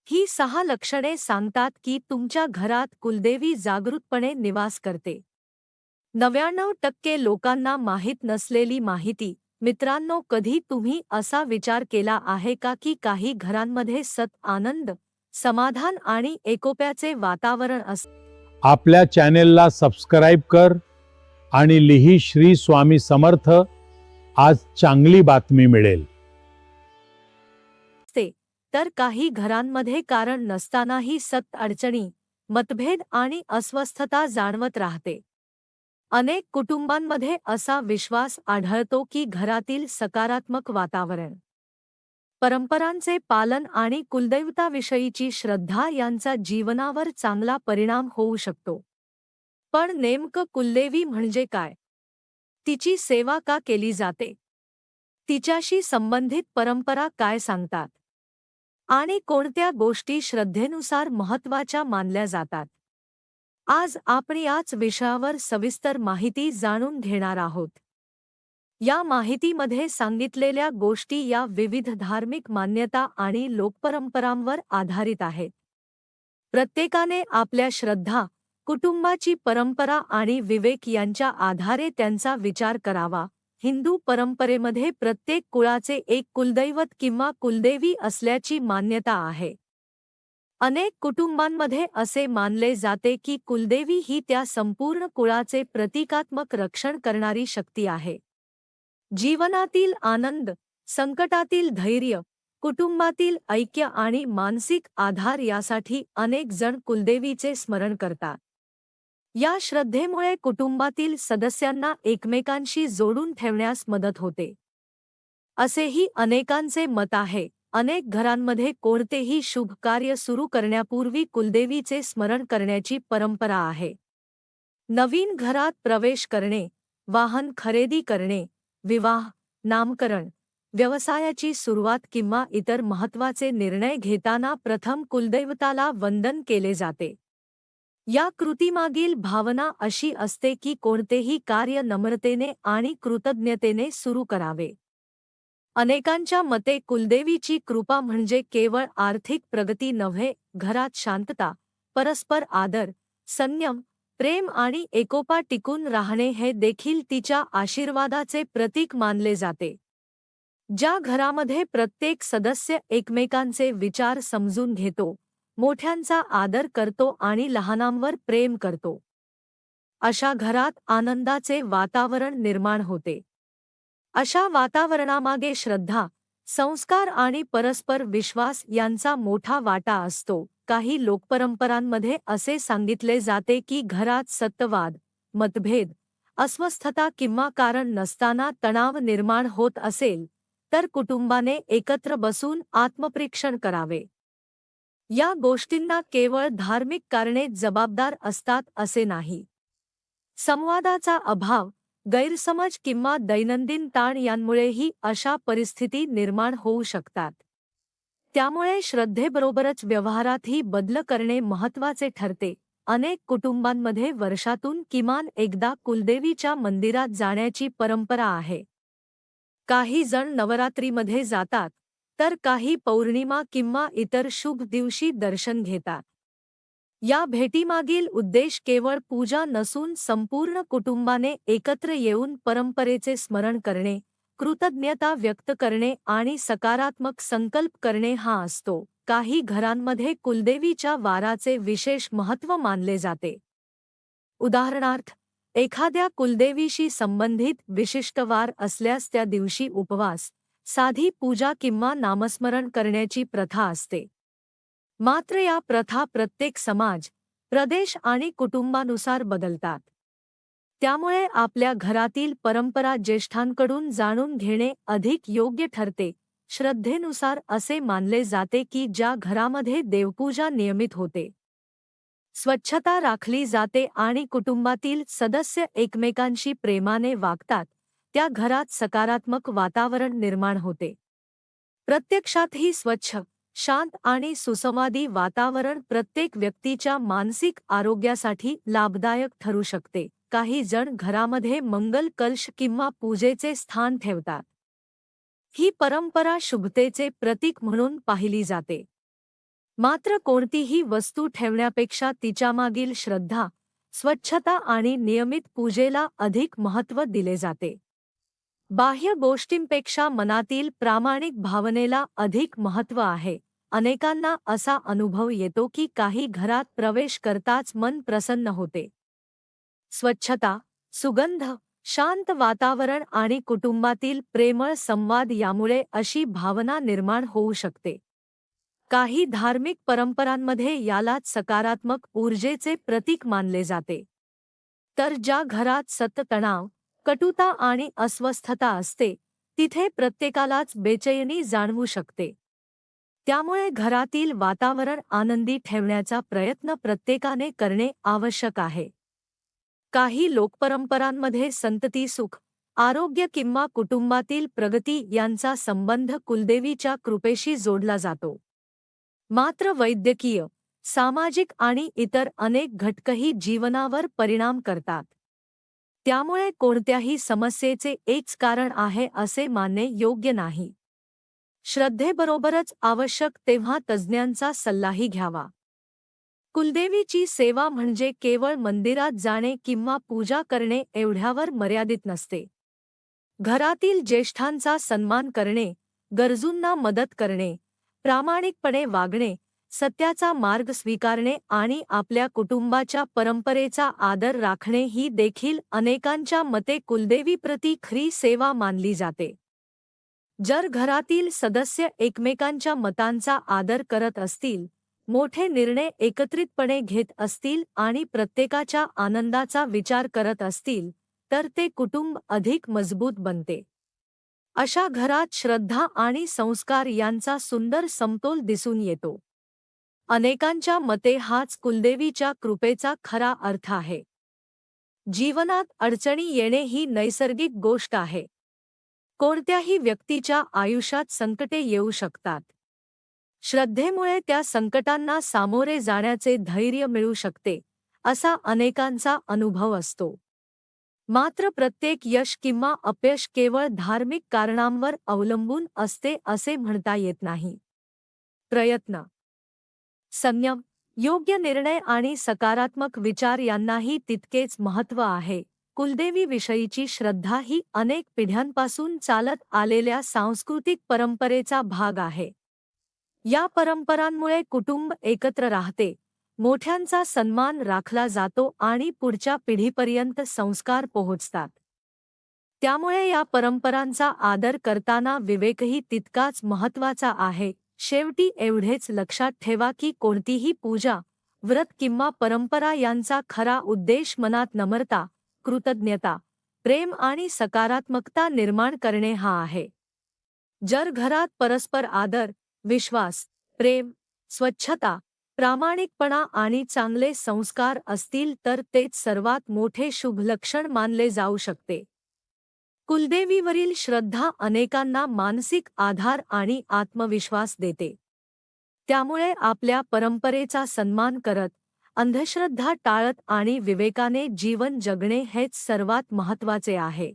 ही 6 लक्षणे सांगतात की तुमच्या घरात कुलदेवी जागृतपणे निवास करते. 99% लोकांना माहीत नसलेली माहिती. मित्रांनो, कधी तुम्ही असा विचार केला आहे का की काही घरांमध्ये आनंद, समाधान आणि एकोप्याचे वातावरण असते? आपल्या चॅनेलला सबस्क्राईब कर आणि लिही श्री स्वामी समर्थ. आज चांगली बातमी मिळेल. तर काही घरांमध्ये कारण नसतानाही अडचणी, मतभेद आणि अस्वस्थता जाणवत राहते. अनेक कुटुंबांमध्ये असा विश्वास आढळतो की घरातील सकारात्मक वातावरण, परंपरांचे पालन आणि कुलदैवताविषयीची श्रद्धा यांचा जीवनावर चांगला परिणाम होऊ शकतो. पण नेमकं कुलदेवी म्हणजे काय? तिची सेवा का केली जाते? तिच्याशी संबंधित परंपरा काय सांगतात? आणि कोणत्या गोष्टी श्रद्धेनुसार महत्त्वाच्या मानल्या जातात? आज आपण याच विषयावर सविस्तर माहिती जाणून घेणार आहोत. या माहितीमध्ये सांगितलेल्या गोष्टी या विविध धार्मिक मान्यता आणि लोकपरंपरांवर आधारित आहेत. प्रत्येकाने आपल्या श्रद्धा, कुटुंबाची परंपरा आणि विवेक यांच्या आधारे त्यांचा विचार करावा. हिंदू परंपरेमध्ये प्रत्येक कुळाचे एक कुलदैवत किंवा कुलदेवी असल्याची मान्यता आहे. अनेक कुटुंबांमध्ये असे मानले जाते की कुलदेवी ही त्या संपूर्ण कुळाचे प्रतीकात्मक रक्षण करणारी शक्ती आहे. जीवनातील आनंद, संकटातील धैर्य, कुटुंबातील ऐक्य आणि मानसिक आधार यासाठी अनेक जण कुलदेवीचे स्मरण करतात. या श्रद्धेमुळे कुटुंबातील सदस्यांना एकमेकांशी जोडून ठेवण्यास मदत होते, असेही अनेकांचे मत आहे. अनेक घरांमध्ये कोणतेही शुभ कार्य सुरू करण्यापूर्वी कुलदेवीचे स्मरण करण्याची परंपरा आहे. नवीन घरात प्रवेश करणे, वाहन खरेदी करणे, विवाह, नामकरण, व्यवसायाची सुरुवात किंवा इतर महत्त्वाचे निर्णय घेताना प्रथम कुलदैवताला वंदन केले जाते. या कृतीमागील भावना अशी असते की कोणतेही कार्य नम्रतेने आणि कृतज्ञतेने सुरू करावे. अनेकांच्या मते कुलदेवीची कृपा म्हणजे केवळ आर्थिक प्रगती नव्हे, घरात शांतता, परस्पर आदर, संयम, प्रेम आणि एकोपा टिकून राहणे हे देखील तिच्या आशीर्वादाचे प्रतीक मानले जाते. ज्या घरामध्ये प्रत्येक सदस्य एकमेकांचे विचार समजून घेतो, मोठ्यांचा आदर करतो आणि लहानांवर प्रेम करतो, अशा घरात आनंदाचे वातावरण निर्माण होते. अशा वातावरणामागे श्रद्धा, संस्कार आणि परस्पर विश्वास यांचा मोठा वाटा असतो. काही लोकपरंपरांमध्ये असे सांगितले जाते की घरात सत्तवाद, मतभेद, अस्वस्थता किंवा कारण नसताना तणाव निर्माण होत असेल, तर कुटुंबाने एकत्र बसून आत्मपरीक्षण करावे. या गोष्टींना केवळ धार्मिक कारणे जबाबदार असतात असे नाही. संवादाचा अभाव, गैरसमज किंवा दैनंदिन ताण यांमुळेही अशा परिस्थिती निर्माण होऊ शकतात. त्यामुळे श्रद्धेबरोबरच व्यवहारातही बदल करणे महत्त्वाचे ठरते. अनेक कुटुंबांमध्ये वर्षातून किमान एकदा कुलदेवीच्या मंदिरात जाण्याची परंपरा आहे. काही जण नवरात्रीमध्ये जातात, तर काही पौर्णिमा किंवा इतर शुभ दिवशी दर्शन घेतात. या भेटीमागील उद्देश केवळ पूजा नसून संपूर्ण कुटुंबाने एकत्र येऊन परंपरेचे स्मरण करणे, कृतज्ञता व्यक्त करणे आणि सकारात्मक संकल्प करणे हा असतो. काही घरांमध्ये कुलदेवीच्या वाराचे विशेष महत्त्व मानले जाते. उदाहरणार्थ, एखाद्या कुलदेवीशी संबंधित विशिष्ट वार असल्यास त्या दिवशी उपवास, साधी पूजा किंवा नामस्मरण करण्याची प्रथा असते. मात्र या प्रथा प्रत्येक समाज, प्रदेश आणि कुटुंबानुसार बदलतात. त्यामुळे आपल्या घरातील परंपरा ज्येष्ठांकडून जाणून घेणे अधिक योग्य ठरते. श्रद्धेनुसार असे मानले जाते की ज्या घरामध्ये देवपूजा नियमित होते, स्वच्छता राखली जाते आणि कुटुंबातील सदस्य एकमेकांशी प्रेमाने वागतात, त्या घरात सकारात्मक वातावरण निर्माण होते. प्रत्यक्षात ही स्वच्छ, शांत आणि सुसंवादी वातावरण प्रत्येक व्यक्तीच्या मानसिक आरोग्यासाठी लाभदायक ठरू शकते. काही जण घरामध्ये मंगल कलश किंवा पूजेचे स्थान ठेवतात. ही परंपरा शुभतेचे प्रतीक म्हणून पाहिली जाते. मात्र कोणतीही वस्तू ठेवण्यापेक्षा तिच्यामागील श्रद्धा, स्वच्छता आणि नियमित पूजेला अधिक महत्त्व दिले जाते. बाह्य गोष्टींपेक्षा मनातील प्रामाणिक भावनेला अधिक महत्त्व आहे. अनेकांना असा अनुभव येतो की काही घरात प्रवेश करताच मन प्रसन्न होते. स्वच्छता, सुगंध, शांत वातावरण आणि कुटुंबातील प्रेमळ संवाद यामुळे अशी भावना निर्माण होऊ शकते. काही धार्मिक परंपरांमध्ये यालाच सकारात्मक ऊर्जेचे प्रतीक मानले जाते. तर ज्या घरात सतत तणाव, कटुता आणि अस्वस्थता असते, तिथे प्रत्येकालाच बेचैनी जाणवू शकते. त्यामुळे घरातील वातावरण आनंदी ठेवण्याचा प्रयत्न प्रत्येकाने करणे आवश्यक आहे. काही लोकपरंपरांमध्ये संतती सुख, आरोग्य किंवा कुटुंबातील प्रगती यांचा संबंध कुलदेवीच्या कृपेशी जोडला जातो. मात्र वैद्यकीय, सामाजिक आणि इतर अनेक घटकही जीवनावर परिणाम करतात. त्यामुळे कोणत्याही समस्येचे एकच कारण आहे असे मानणे योग्य नाही. श्रद्धेबरोबरच आवश्यक तेव्हा तज्ज्ञांचा सल्लाही घ्यावा. कुलदेवीची सेवा म्हणजे केवळ मंदिरात जाणे किंवा पूजा करणे एवढ्यावर मर्यादित नसते. घरातील ज्येष्ठांचा सन्मान करणे, गरजूंना मदत करणे, प्रामाणिकपणे वागणे, सत्याचा मार्ग स्वीकारणे आणि आपल्या कुटुंबाच्या परंपरेचा आदर राखणे ही देखील अनेकांच्या मते कुलदेवीप्रती खरी सेवा मानली जाते. जर घरातील सदस्य एकमेकांच्या मतांचा आदर करत असतील, मोठे निर्णय एकत्रितपणे घेत असतील आणि प्रत्येकाच्या आनंदाचा विचार करत असतील, तर ते कुटुंब अधिक मजबूत बनते. अशा घरात श्रद्धा आणि संस्कार यांचा सुंदर समतोल दिसून येतो. अनेकांच्या मते हाच कुलदेवीच्या कृपेचा खरा अर्थ आहे. जीवनात अडचणी येणे ही नैसर्गिक गोष्ट आहे. कोणत्याही व्यक्तीच्या आयुष्यात संकटे येऊ शकतात. श्रद्धेमुळे त्या संकटांना सामोरे जाण्याचे धैर्य मिळू शकते, असा अनेकांचा अनुभव असतो. मात्र प्रत्येक यश किंवा अपयश केवळ धार्मिक कारणांवर अवलंबून असते असे म्हणता येत नाही. प्रयत्न, संयम, योग्य निर्णय आणि सकारात्मक विचार यांनाही तितकेच महत्त्व आहे. कुलदेवीविषयीची श्रद्धा ही अनेक पिढ्यांपासून चालत आलेल्या सांस्कृतिक परंपरेचा भाग आहे. या परंपरांमुळे कुटुंब एकत्र राहते, मोठ्यांचा सन्मान राखला जातो आणि पुढच्या पिढीपर्यंत संस्कार पोहोचतात. त्यामुळे या परंपरांचा आदर करताना विवेकही तितकाच महत्त्वाचा आहे. शेवटी एवढेच लक्षात ठेवा की कोणतीही पूजा, व्रत किंवा परंपरा यांचा खरा उद्देश मनात नम्रता, कृतज्ञता, प्रेम आणि सकारात्मकता निर्माण करणे हा आहे. जर घरात परस्पर आदर, विश्वास, प्रेम, स्वच्छता, प्रामाणिकपणा आणि चांगले संस्कार असतील तर तेच सर्वात मोठे शुभ लक्षण मानले जाऊ शकते. कुलदेवीवरील श्रद्धा अनेकांना मानसिक आधार आणि आत्मविश्वास देते. त्यामुळे आपल्या परंपरेचा सन्मान करत, अंधश्रद्धा टाळत आणि विवेकाने जीवन जगणे हेच सर्वात महत्त्वाचे आहे.